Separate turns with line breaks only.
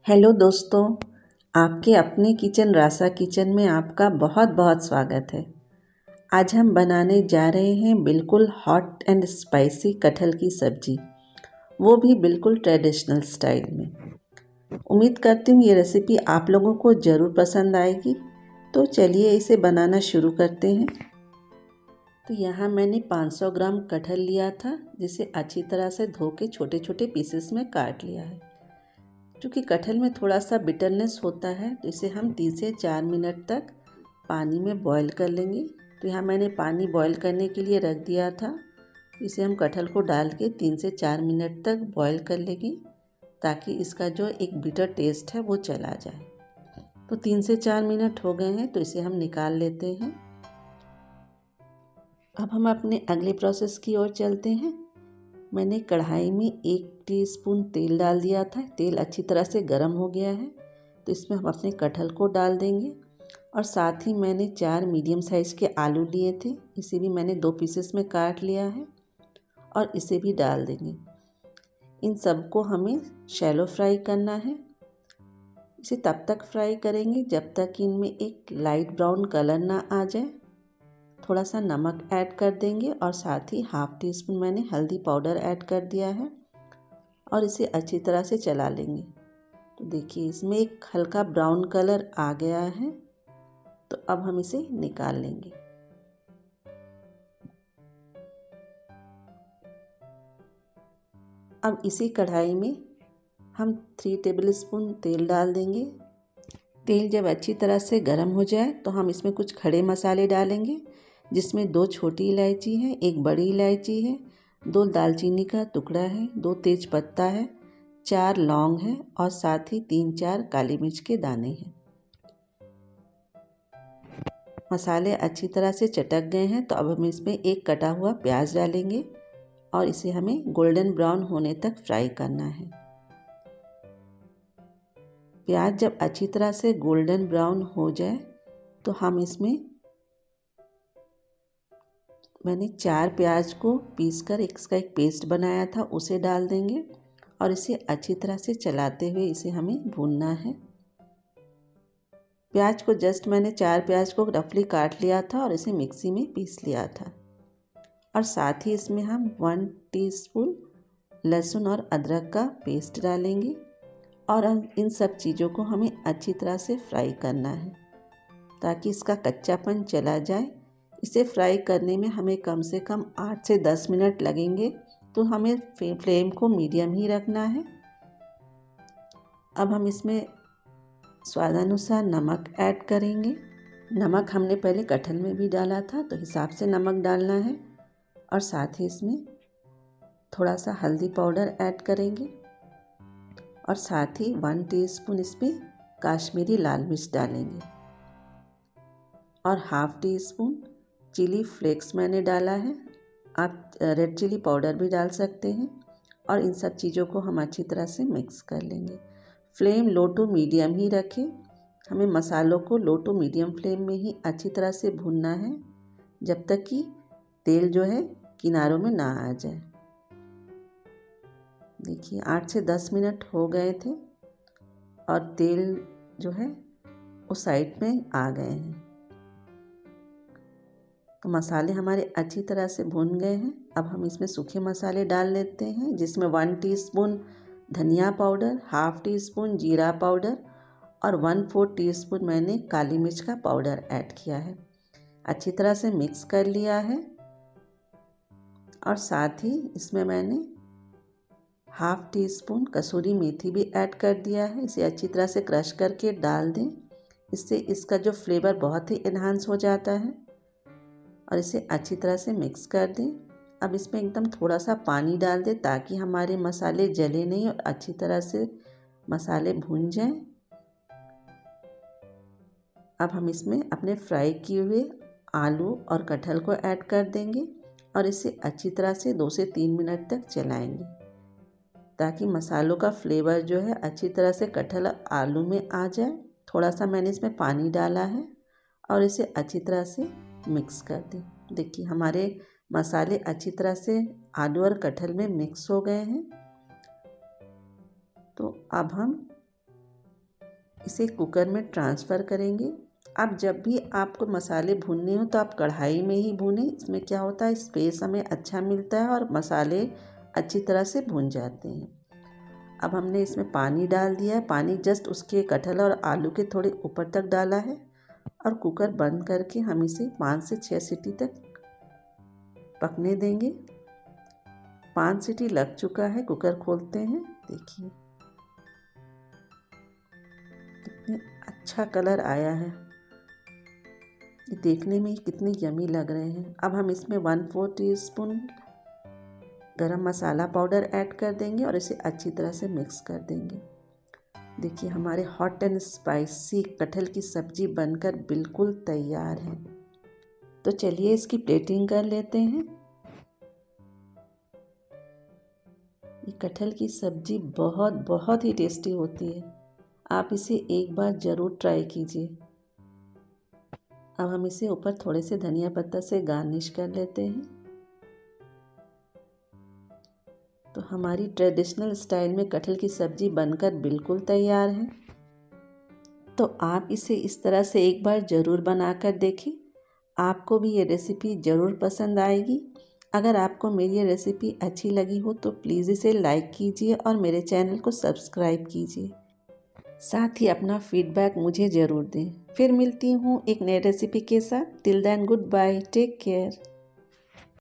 Hello दोस्तों, आपके अपने किचन रासा किचन में आपका बहुत बहुत स्वागत है। आज हम बनाने जा रहे हैं बिल्कुल हॉट एंड स्पाइसी कटहल की सब्जी, वो भी बिल्कुल ट्रेडिशनल स्टाइल में। उम्मीद करती हूँ ये रेसिपी आप लोगों को ज़रूर पसंद आएगी। तो चलिए इसे बनाना शुरू करते हैं। तो यहाँ मैंने 500 ग्राम कटहल लिया था, जिसे अच्छी तरह से धो के छोटे छोटे पीसेस में काट लिया है। क्योंकि कटहल में थोड़ा सा बिटरनेस होता है, तो इसे हम 3 से 4 मिनट तक पानी में बॉईल कर लेंगे। तो यहाँ मैंने पानी बॉईल करने के लिए रख दिया था। इसे हम कटहल को डाल के 3 से 4 मिनट तक बॉईल कर लेंगे, ताकि इसका जो एक बिटर टेस्ट है वो चला जाए। तो 3 से 4 मिनट हो गए हैं, तो इसे हम निकाल लेते हैं। अब हम अपने अगले प्रोसेस की ओर चलते हैं। मैंने कढ़ाई में 1 टीस्पून तेल डाल दिया था। तेल अच्छी तरह से गर्म हो गया है, तो इसमें हम अपने कटहल को डाल देंगे। और साथ ही मैंने 4 मीडियम साइज़ के आलू लिए थे, इसे भी मैंने 2 पीसेस में काट लिया है और इसे भी डाल देंगे। इन सबको हमें शैलो फ्राई करना है। इसे तब तक फ्राई करेंगे जब तक इनमें एक लाइट ब्राउन कलर ना आ जाए। थोड़ा सा नमक ऐड कर देंगे और साथ ही हाफ़ टी स्पून मैंने हल्दी पाउडर ऐड कर दिया है और इसे अच्छी तरह से चला लेंगे। तो देखिए इसमें एक हल्का ब्राउन कलर आ गया है, तो अब हम इसे निकाल लेंगे। अब इसी कढ़ाई में हम 3 टेबलस्पून तेल डाल देंगे। तेल जब अच्छी तरह से गर्म हो जाए तो हम इसमें कुछ खड़े मसाले डालेंगे, जिसमें 2 छोटी इलायची है, 1 बड़ी इलायची है, 2 दालचीनी का टुकड़ा है, 2 तेज पत्ता है, 4 लौंग है और साथ ही 3-4 काली मिर्च के दाने हैं। मसाले अच्छी तरह से चटक गए हैं, तो अब हम इसमें एक कटा हुआ प्याज डालेंगे और इसे हमें गोल्डन ब्राउन होने तक फ्राई करना है। प्याज जब अच्छी तरह से गोल्डन ब्राउन हो जाए तो हम इसमें मैंने 4 प्याज को पीसकर इसका एक पेस्ट बनाया था, उसे डाल देंगे और इसे अच्छी तरह से चलाते हुए इसे हमें भूनना है। प्याज को जस्ट मैंने 4 प्याज को रफली काट लिया था और इसे मिक्सी में पीस लिया था। और साथ ही इसमें हम 1 टीस्पून लहसुन और अदरक का पेस्ट डालेंगे और इन सब चीज़ों को हमें अच्छी तरह से फ्राई करना है, ताकि इसका कच्चापन चला जाए। इसे फ्राई करने में हमें कम से कम 8 से 10 मिनट लगेंगे, तो हमें फ्लेम को मीडियम ही रखना है। अब हम इसमें स्वादानुसार नमक ऐड करेंगे। नमक हमने पहले कटहल में भी डाला था, तो हिसाब से नमक डालना है। और साथ ही इसमें थोड़ा सा हल्दी पाउडर ऐड करेंगे और साथ ही 1 टीस्पून इसमें काश्मीरी लाल मिर्च डालेंगे और half teaspoon chilli flakes मैंने डाला है। आप रेड चिली पाउडर भी डाल सकते हैं। और इन सब चीज़ों को हम अच्छी तरह से मिक्स कर लेंगे। फ्लेम लो टू मीडियम ही रखें। हमें मसालों को लो टू मीडियम फ्लेम में ही अच्छी तरह से भूनना है, जब तक कि तेल जो है किनारों में ना आ जाए। देखिए 8 से 10 मिनट हो गए थे और तेल जो है वो साइड में आ गए हैं। तो मसाले हमारे अच्छी तरह से भून गए हैं। अब हम इसमें सूखे मसाले डाल लेते हैं, जिसमें 1 टीस्पून धनिया पाउडर, हाफ़ टी स्पून जीरा पाउडर और 1/4 टीस्पून मैंने काली मिर्च का पाउडर ऐड किया है। अच्छी तरह से मिक्स कर लिया है और साथ ही इसमें मैंने हाफ़ टी स्पून कसूरी मेथी भी ऐड कर दिया है। इसे अच्छी तरह से क्रश करके डाल दें, इससे इसका जो फ्लेवर बहुत ही इन्हांस हो जाता है। और इसे अच्छी तरह से मिक्स कर दें। अब इसमें एकदम थोड़ा सा पानी डाल दें, ताकि हमारे मसाले जले नहीं और अच्छी तरह से मसाले भून जाएं। अब हम इसमें अपने फ्राई किए हुए आलू और कटहल को ऐड कर देंगे और इसे अच्छी तरह से 2 से 3 मिनट तक चलाएंगे, ताकि मसालों का फ्लेवर जो है अच्छी तरह से कटहल आलू में आ जाए। थोड़ा सा मैंने इसमें पानी डाला है और इसे अच्छी तरह से मिक्स कर दें। देखिए हमारे मसाले अच्छी तरह से आलू और कटहल में मिक्स हो गए हैं। तो अब हम इसे कुकर में ट्रांसफ़र करेंगे। अब जब भी आपको मसाले भूनने हो तो आप कढ़ाई में ही भूनें, इसमें क्या होता है स्पेस हमें अच्छा मिलता है और मसाले अच्छी तरह से भून जाते हैं। अब हमने इसमें पानी डाल दिया है, पानी जस्ट उसके कटहल और आलू के थोड़े ऊपर तक डाला है और कुकर बंद करके हम इसे 5 से 6 सीटी तक पकने देंगे। 5 सीटी लग चुका है, कुकर खोलते हैं। देखिए कितने अच्छा कलर आया है, ये देखने में कितने यमी लग रहे हैं। अब हम इसमें 1/4 टीस्पून गरम मसाला पाउडर ऐड कर देंगे और इसे अच्छी तरह से मिक्स कर देंगे। देखिए हमारे हॉट एंड स्पाइसी कटहल की सब्ज़ी बनकर बिल्कुल तैयार है। तो चलिए इसकी प्लेटिंग कर लेते हैं। ये कटहल की सब्ज़ी बहुत बहुत ही टेस्टी होती है, आप इसे एक बार ज़रूर ट्राई कीजिए। अब हम इसे ऊपर थोड़े से धनिया पत्ता से गार्निश कर लेते हैं। तो हमारी ट्रेडिशनल स्टाइल में कटहल की सब्ज़ी बनकर बिल्कुल तैयार है। तो आप इसे इस तरह से एक बार ज़रूर बनाकर देखें, आपको भी ये रेसिपी ज़रूर पसंद आएगी। अगर आपको मेरी ये रेसिपी अच्छी लगी हो तो प्लीज़ इसे लाइक कीजिए और मेरे चैनल को सब्सक्राइब कीजिए। साथ ही अपना फीडबैक मुझे ज़रूर दें। फिर मिलती हूँ एक नई रेसिपी के साथ। Till then goodbye, take care.